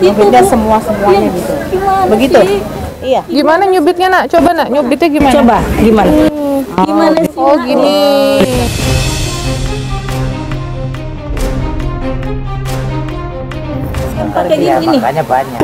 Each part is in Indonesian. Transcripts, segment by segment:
nyubitnya semuanya gitu. Begitu? Iya. Gimana nyubitnya, Nak? Coba, Nak, nyubitnya gimana? Coba, gimana? Gimana sih? Oh, gini. Pakai gini. Makanya banyak.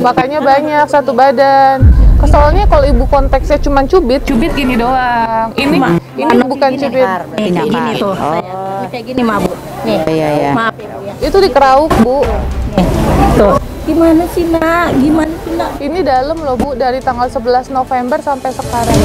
Makanya banyak satu badan. Soalnya kalau ibu konteksnya cuma cubit gini doang. Ini bukan cubit. Ini tuh. Ini kayak gini, Ma, Bu. Nih. Iya. Maaf ya, Bu ya. Itu dikerauk, Bu. Tuh. Gimana sih, Nak? Gimana sih, Nak? Ini dalam loh, Bu, dari tanggal 11 November sampai sekarang.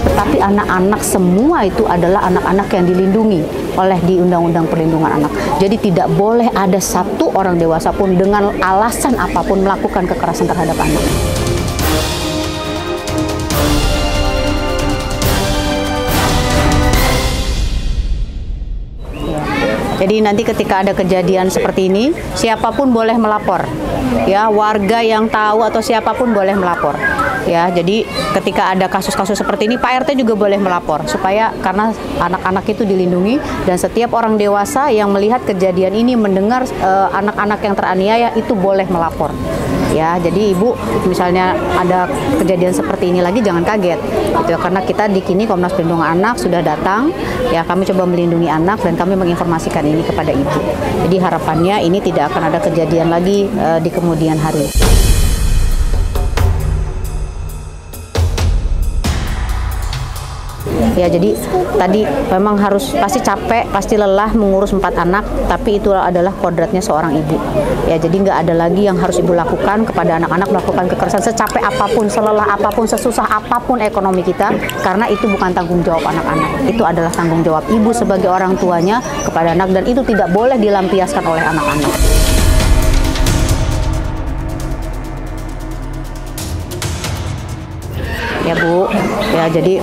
Tetapi anak-anak semua itu adalah anak-anak yang dilindungi oleh di Undang-Undang Perlindungan Anak. Jadi tidak boleh ada satu orang dewasa pun dengan alasan apapun melakukan kekerasan terhadap anak. Jadi nanti ketika ada kejadian seperti ini, siapapun boleh melapor. Ya, warga yang tahu atau siapapun boleh melapor. Ya, jadi ketika ada kasus-kasus seperti ini, Pak RT juga boleh melapor supaya karena anak-anak itu dilindungi dan setiap orang dewasa yang melihat kejadian ini mendengar anak-anak yang teraniaya itu boleh melapor. Ya, jadi Ibu misalnya ada kejadian seperti ini lagi jangan kaget gitu, karena kita di KINI Komnas Perlindungan Anak sudah datang, ya kami coba melindungi anak dan kami menginformasikan ini kepada Ibu. Jadi harapannya ini tidak akan ada kejadian lagi di kemudian hari. Ya, jadi tadi memang harus pasti capek, pasti lelah mengurus 4 anak, tapi itu adalah kodratnya seorang ibu. Ya, jadi nggak ada lagi yang harus ibu lakukan kepada anak-anak, melakukan kekerasan secapek apapun, selelah apapun, sesusah apapun ekonomi kita, karena itu bukan tanggung jawab anak-anak. Itu adalah tanggung jawab ibu sebagai orang tuanya kepada anak dan itu tidak boleh dilampiaskan oleh anak-anak. Ya Bu, ya jadi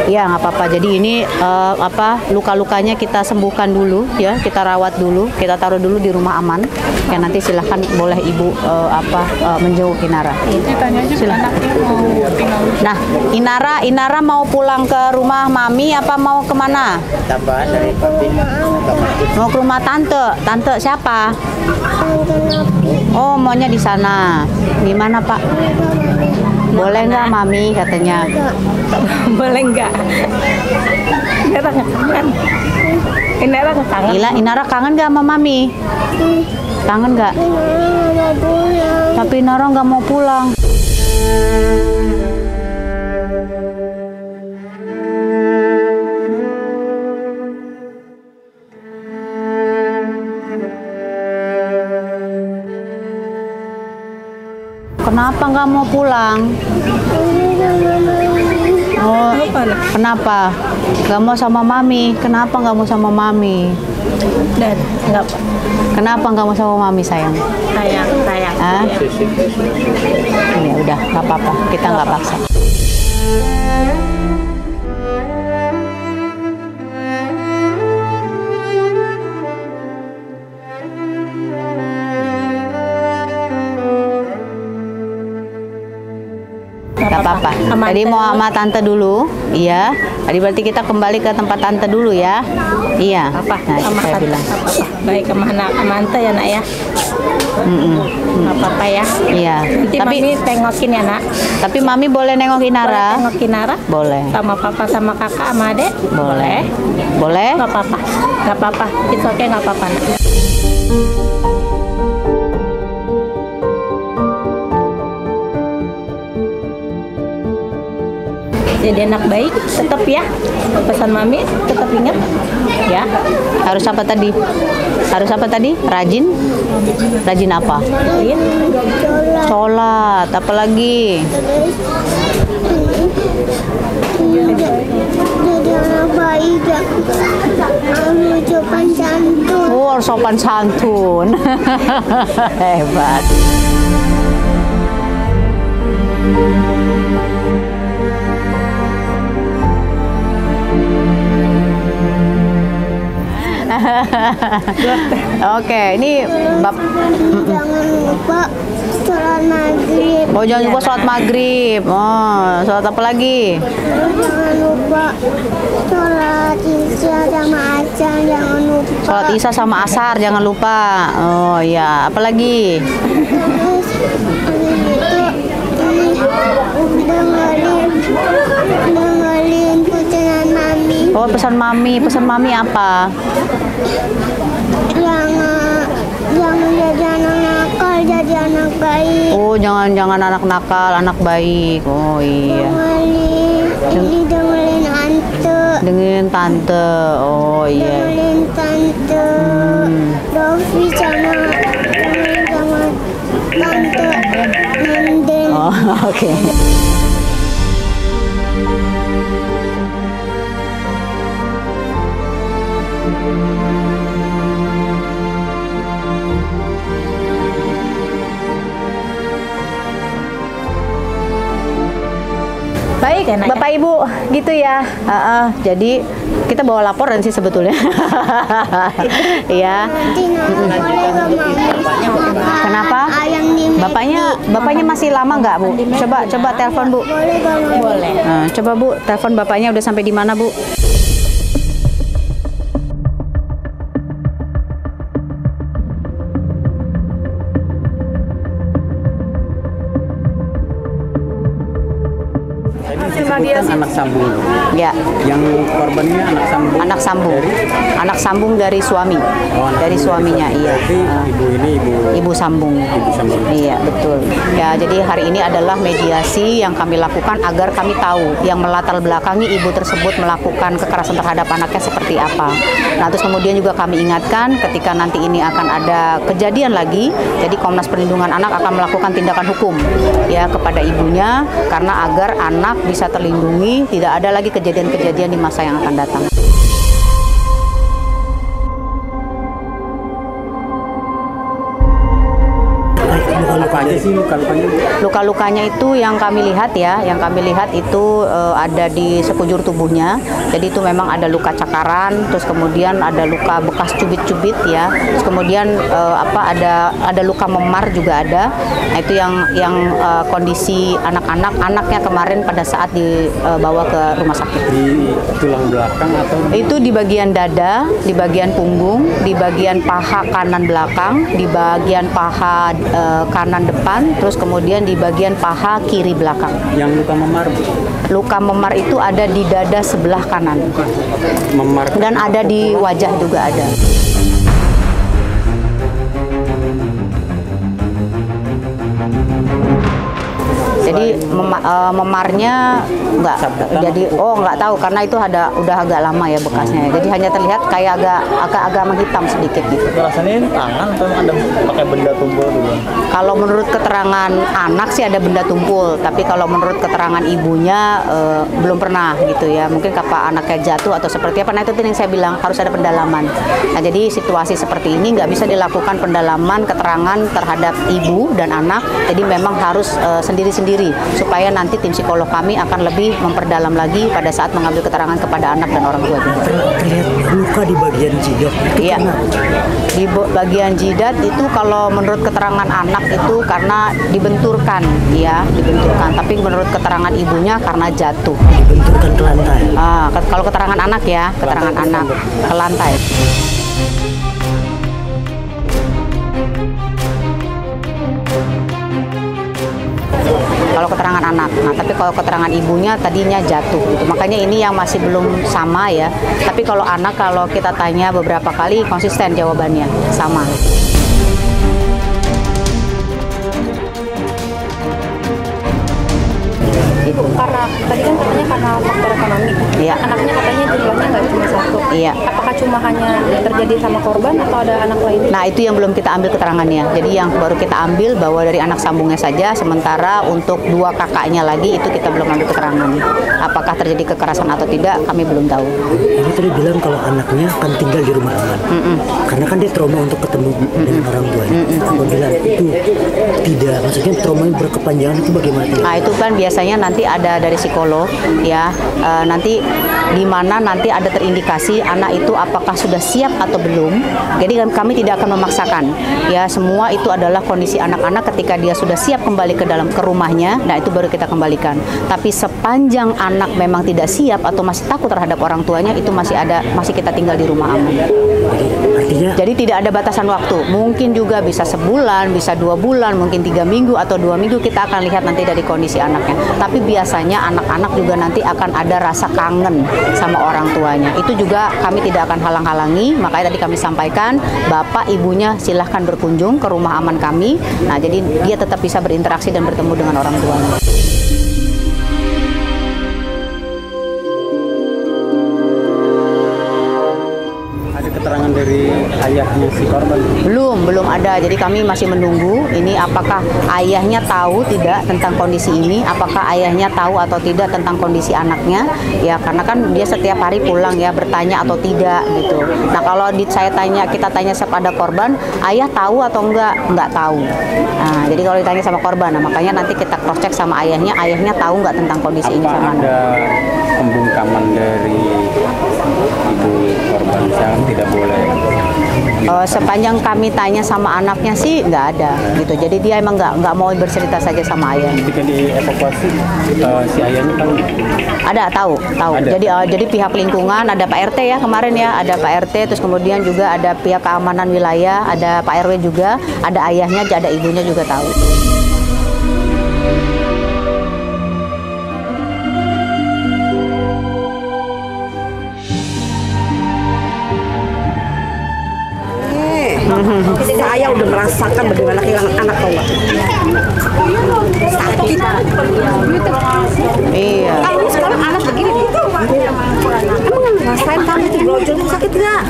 ya nggak apa-apa. Jadi ini luka-lukanya kita sembuhkan dulu, ya kita rawat dulu, kita taruh dulu di rumah aman. Ya nanti silahkan boleh Ibu menjenguk Inara. Ditanya aja anaknya mau tinggal. Nah, Inara mau pulang ke rumah Mami apa mau kemana? Tambahan dari papi. Mau ke rumah tante. Tante siapa? Oh, maunya di sana. Di mana Pak? Boleh nggak Mami katanya? Boleh nggak? Inara kangen. Inara kangen. Gila, Inara kangen nggak sama Mami? Kangen nggak? Tapi Inara nggak mau pulang. Kenapa nggak mau pulang? Oh, kenapa? Nggak mau sama Mami? Kenapa nggak mau sama Mami? Dan nggak, Kenapa nggak mau sama Mami sayang? sayang. Hah? Ya udah, nggak apa-apa. Kita nggak paksa. Gak apa-apa. Tadi mau sama tante dulu, iya. Tadi berarti kita kembali ke tempat tante dulu ya. Iya. Apa? Nah, itu saya bilang. Apa? Baik kemana tante ya Nak ya? Nggak apa-apa ya. Iya. Nanti Tapi Mami tengokin ya Nak. tapi Mami boleh nengok Inara? Boleh tengokin Nara? Boleh. Sama papa sama kakak sama adek? Boleh. Boleh? Nggak apa-apa. Nggak apa-apa. It's okay, nggak apa-apa Nak. Jadi anak baik, tetap ya. Pesan Mami, tetap ingat ya. Harus apa tadi? Harus apa tadi? Rajin? Rajin apa? Sholat. Apa lagi? Jadi anak baik ya. Sopan santun. Oh, sopan santun. Hebat. Oke, ini Jangan lupa sholat maghrib. oh jangan lupa sholat maghrib. Oh, sholat apa lagi? Terus jangan lupa sholat isya sama asar. Jangan lupa. Sholat isya sama asar jangan lupa. Oh iya, apa lagi? Terus habis itu ini dengerin pesanan mami. Oh, pesan mami apa? Jangan jadi anak nakal, jadi anak baik. Oh, jangan anak nakal, anak baik. Oh iya. Dengerin tante. Dengerin tante. Oh iya. Dengerin tante. Dovi sama tante Nenden. Oh, oke. Baik, enak. Bapak Ibu, gitu ya. Jadi kita bawa laporan sih sebetulnya. Iya. Nanti Nana boleh gak mau Kenapa? ayam di Bapaknya masih lama nggak, Bu? Coba telepon, Bu. boleh gak mau? Boleh. Nah, coba Bu, telepon bapaknya udah sampai di mana, Bu? Anak sambung. Ya, Yang korban ini anak sambung. anak sambung dari suami, dari suaminya, iya. Berarti ibu ini Ibu sambung. sambung. Iya, betul. Ya, jadi hari ini adalah mediasi yang kami lakukan agar kami tahu yang melatar belakangi ibu tersebut melakukan kekerasan terhadap anaknya seperti apa. Nah, terus kemudian juga kami ingatkan ketika nanti ini akan ada kejadian lagi, jadi Komnas Perlindungan Anak akan melakukan tindakan hukum ya kepada ibunya karena agar anak bisa terlindungi, tidak ada lagi kejadian-kejadian di masa yang akan datang. Apa aja sih luka-lukanya? Luka-lukanya itu yang kami lihat ya, itu ada di sekujur tubuhnya. Jadi itu memang ada luka cakaran, terus kemudian ada luka bekas cubit-cubit ya. Terus kemudian ada luka memar juga ada. Nah, itu yang kondisi anaknya kemarin pada saat dibawa ke rumah sakit. Di tulang belakang atau Itu di bagian dada, di bagian punggung, di bagian paha kanan belakang, di bagian paha kanan depan, terus kemudian di bagian paha kiri belakang. yang luka memar? Luka memar itu ada di dada sebelah kanan Memar dan ada di wajah juga ada. Jadi memarnya nggak nggak tahu karena itu udah agak lama ya bekasnya. Jadi hanya terlihat kayak agak menghitam sedikit gitu. Rasanya ini tangan atau ada pakai benda tumpul dulu? Kalau menurut keterangan anak sih ada benda tumpul, tapi kalau menurut keterangan ibunya belum pernah gitu ya. Mungkin apa anaknya jatuh atau seperti apa. Nah itu yang saya bilang harus ada pendalaman. Nah jadi situasi seperti ini nggak bisa dilakukan pendalaman keterangan terhadap ibu dan anak. Jadi memang harus sendiri-sendiri supaya nanti tim psikolog kami akan lebih memperdalam lagi pada saat mengambil keterangan kepada anak dan orang tua. Terlihat luka di bagian jidat. Iya, di bagian jidat itu kalau menurut keterangan anak itu karena dibenturkan, ya dibenturkan. Tapi menurut keterangan ibunya karena jatuh. Dibenturkan ke lantai. Kalau keterangan anak ya, keterangan anak ke lantai. Kalau keterangan anak, nah tapi kalau keterangan ibunya tadinya jatuh gitu. Makanya ini yang masih belum sama ya. Tapi kalau anak kalau kita tanya beberapa kali konsisten jawabannya sama. Itu karena tadi kan katanya karena faktor ekonomi. Iya. Anaknya katanya jumlahnya nggak cuma satu. Iya. Apakah cuma hanya terjadi sama korban atau ada anak lain? Nah, itu yang belum kita ambil keterangannya. Jadi yang baru kita ambil bahwa dari anak sambungnya saja, sementara untuk 2 kakaknya lagi itu kita belum ambil keterangan. Apakah terjadi kekerasan atau tidak, kami belum tahu. Ini tadi bilang kalau anaknya akan tinggal di rumah aman. Karena kan dia trauma untuk ketemu dengan orang tuanya. Apabila itu tidak, maksudnya trauma yang berkepanjangan itu bagaimana? Nah, itu kan biasanya nanti ada dari psikolog ya, nanti di mana nanti ada terindikasi anak itu apakah sudah siap atau belum. Jadi kami tidak akan memaksakan ya, semua itu adalah kondisi anak-anak ketika dia sudah siap kembali ke rumahnya. Nah, itu baru kita kembalikan. Tapi sepanjang anak memang tidak siap atau masih takut terhadap orang tuanya, itu masih kita tinggal di rumah aman. Jadi tidak ada batasan waktu. Mungkin juga bisa sebulan, bisa 2 bulan, mungkin 3 minggu atau 2 minggu, kita akan lihat nanti dari kondisi anaknya. Tapi biasanya anak-anak juga nanti akan ada rasa kangen sama orang tuanya. Itu juga kami tidak akan halang-halangi. Makanya tadi kami sampaikan, bapak ibunya silahkan berkunjung ke rumah aman kami. Nah, jadi dia tetap bisa berinteraksi dan bertemu dengan orang tuanya. Keterangan dari ayahnya si korban? Belum ada. Jadi kami masih menunggu ini apakah ayahnya tahu tidak tentang kondisi ini, apakah ayahnya tahu atau tidak tentang kondisi anaknya. Ya, karena kan dia setiap hari pulang ya, bertanya atau tidak gitu. Nah, kalau kita tanya kepada korban, ayah tahu atau enggak tahu. Nah, jadi kalau ditanya sama korban, nah makanya nanti kita cross check sama ayahnya tahu nggak tentang kondisi ini sama anak. Ada pembungkaman dari ibu korban yang tidak boleh? Sepanjang kami tanya sama anaknya sih nggak ada gitu. Jadi dia emang nggak mau bercerita saja sama ayah. Ketika dievakuasi si ayahnya tahu? Ada, tahu. Jadi pihak lingkungan, ada Pak RT ya kemarin ya, ada Pak RT, terus kemudian juga ada pihak keamanan wilayah, ada Pak RW juga, ada ayahnya, ada ibunya juga tahu. Saya udah merasakan bagaimana kehilangan anak, tau nggak? Sakit. Iya. Kamu sekarang anak begini, emang ngerasain kamu tuh brojol itu sakit nggak?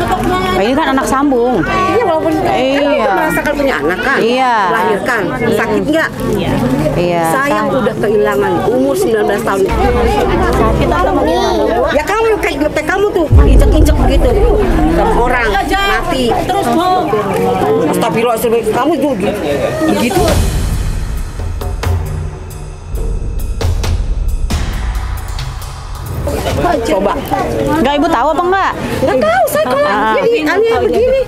Ini kan anak sambung. Iya, walaupun kamu merasakan punya anak kan, melahirkan, sakit nggak? Iya. Saya udah kehilangan umur 19 tahun. Sakit atau ya kamu kayak kamu tuh injek-injek begitu sama orang mati. Terus mau astagfirullah, kamu juga begitu. Coba. Enggak, Ibu tahu apa enggak? Enggak tahu, saya kalau jadi aneh begini.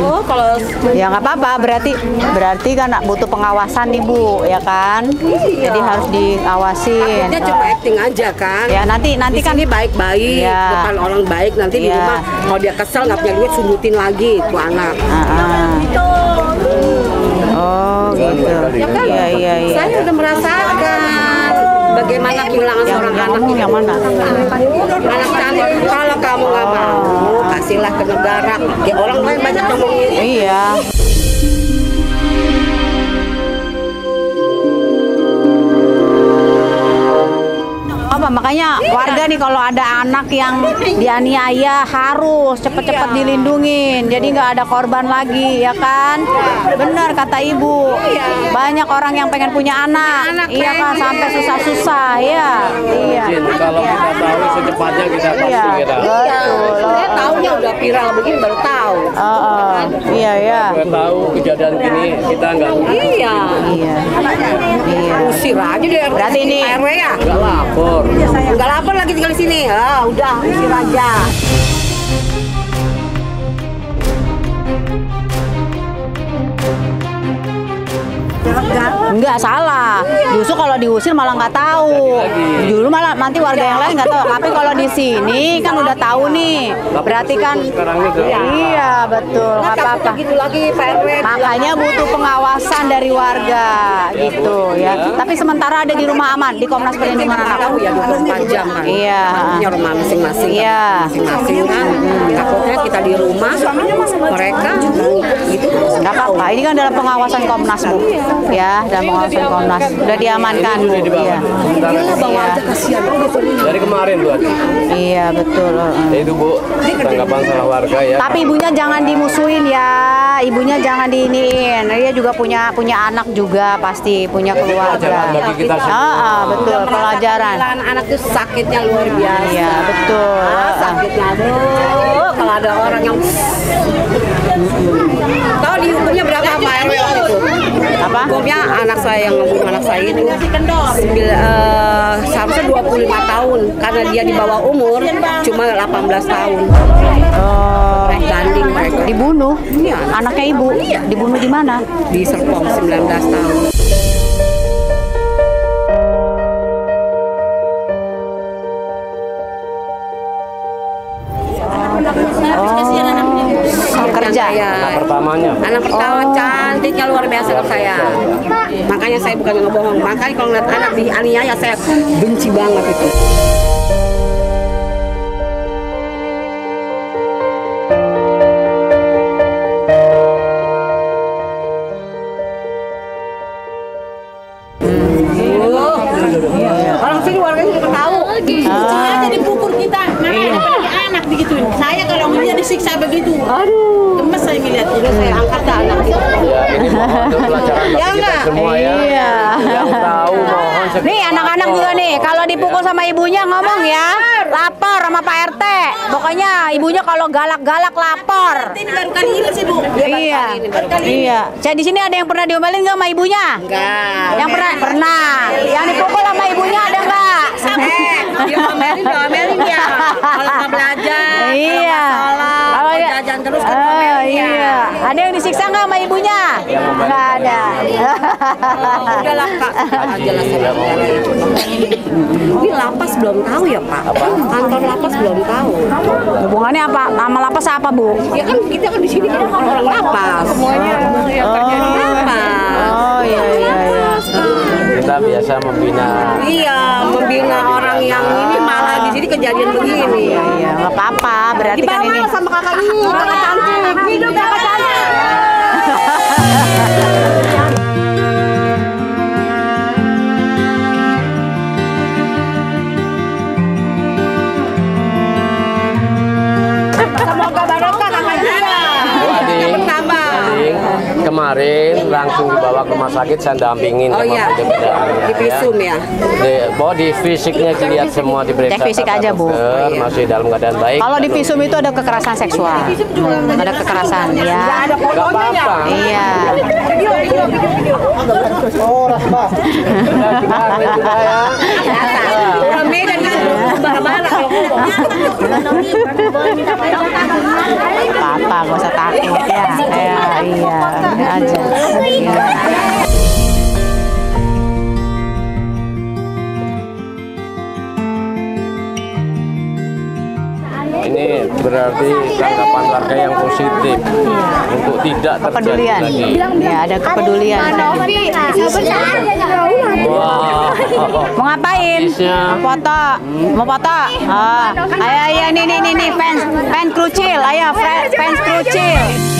Oh, kalau ya nggak apa-apa, berarti kan butuh pengawasan nih Bu, ya kan? Iya. Jadi harus diawasin. Takutnya cuma acting aja kan. Ya nanti di kan sini baik-baik, depan orang baik, nanti di rumah kalau dia kesel nggak punya duit sundutin lagi tuh anak. Oh gitu. Ya kan? Iya. Saya udah merasakan bagaimana kehilangan seorang anak. Yang mana? Anak cantik. Kalau kamu nggak mau, kasihlah ke negara. Ya orang lain banyak ngomongin. Iya. Apa makanya warga nih kalau ada anak yang dianiaya harus cepet-cepet dilindungin, jadi nggak ada korban lagi, ya kan? Benar kata Ibu, banyak orang yang pengen punya anak, iya kan, sampai susah-susah, ya. Iya. Kalau kita tahu secepatnya kita pasti kita. Betul. Saya tahunya udah viral begini baru tahu. Iya. Kita tahu kejadian gini kita nggak. Iya. Usir aja deh. Berarti ini RW ya? Nggak lapor. Nggak lapor lagi tinggal di sini. Udah usir aja. Enggak salah. Justru kalau diusir malah nggak tahu. Dulu malah nanti warga yang lain nggak tahu. Tapi kalau di sini kan udah tahu nih. Berarti kan iya betul. Nggak apa-apa. Gitu lagi Pak RW. Makanya butuh pengawasan dari warga gitu ya. Tapi sementara ada di rumah aman di Komnas Perlindungan Anak. Tahu ya 24 jam kan. Iya. Punya rumah masing-masing. Iya. Masing-masing kan. Takutnya kita di rumah mereka gitu. Nggak apa-apa. Ini kan dalam pengawasan Komnas Bu. Ya, dalam pengawasan Komnas. Udah dia diamankan, Bu. Iya. Dari kemarin Bu. Iya, betul. Itu Bu, tanggapan salah warga ya. Tapi ibunya jangan dimusuhin ya. Ibunya jangan diiniin. Dia juga punya anak juga, pasti punya keluarga. Bagi kita semua. Betul, pelajaran. Anak itu sakitnya luar biasa. Iya, betul. Sakitnya aduh, kalau ada orang yang tahu dihukumnya berapa Pak RW waktu itu? Apa? Hukumnya anak saya yang ngebunuh anak saya itu seharusnya 25 tahun karena dia di bawah umur cuma 18 tahun. Banding mereka. Dibunuh? Iya. Anaknya ibu? Iya. Dibunuh di mana? Di Serpong 19 tahun. Kerja. Anak pertamanya. Anak pertama cantiknya luar biasa kalau saya. Makanya saya bukan ngebohong. Makanya kalau ngeliat anak dianiaya saya benci banget itu. Orang sini warganya juga tahu. Aja dipukul kita, makanya anak digituin. Saya kalau ngeliat disiksa begitu, aduh, gemes saya ngeliatnya. Udah saya angkat dah anak itu. Ya, ini mohon untuk pelajaran bagi kita semua ya. Iya. Yang tahu mohon segera Nih anak-anak juga nih, kalau dipukul sama ibunya ngomong ya, lapor sama Pak RT. Pokoknya ibunya kalau galak-galak lapor. Ini baru kali ini sih Bu. Iya, iya. Saya di sini ada yang pernah diomelin nggak sama ibunya? Enggak. Yang pernah. Yang dipukul sama ibunya ada nggak? Dia ngomelin ya. Kalau nggak belajar, Iya. kalau jajan terus kan ngomelin ya. Iya. Ada yang disiksa nggak sama ibunya? Nggak ada. Udahlah Kak, jelas saya. Ini lapas belum tahu ya Pak? Kantor lapas belum tahu. Hubungannya apa? Sama lapas apa, Bu? Ya kan kita kan di sini kan orang lapas. Semuanya yang terjadi lapas. Oh iya iya iya. kita biasa membina. Iya, membina orang yang ini malah di sini kejadian begini. Iya, nggak apa-apa. Berarti kan ini sama kakak ini, kakak cantik. Hidup kakak cantik. Semoga barokah kakaknya. Kemarin langsung dibawa ke rumah sakit, saya dampingin Oh iya, di visum ya. Di fisiknya dilihat semua, diperiksa. Cek fisik aja, Bu. Dokter, masih dalam keadaan baik. kalau di visum itu ada kekerasan seksual. Ada kekerasan, ya. Nggak apa-apa. Iya. Orang Medan itu barang-barang kalau ngomong. Apa-apa, gak usah takut ya. Iya, aja. Iya. Ini berarti tanggapan warga yang positif untuk tidak terjadi Kepedulian. lagi. Ya, ada kepedulian. Wah, Mau ngapain? Bisnya. Mau foto? Mau foto? Ayo, ini fans krucil. Ayo, fans krucil.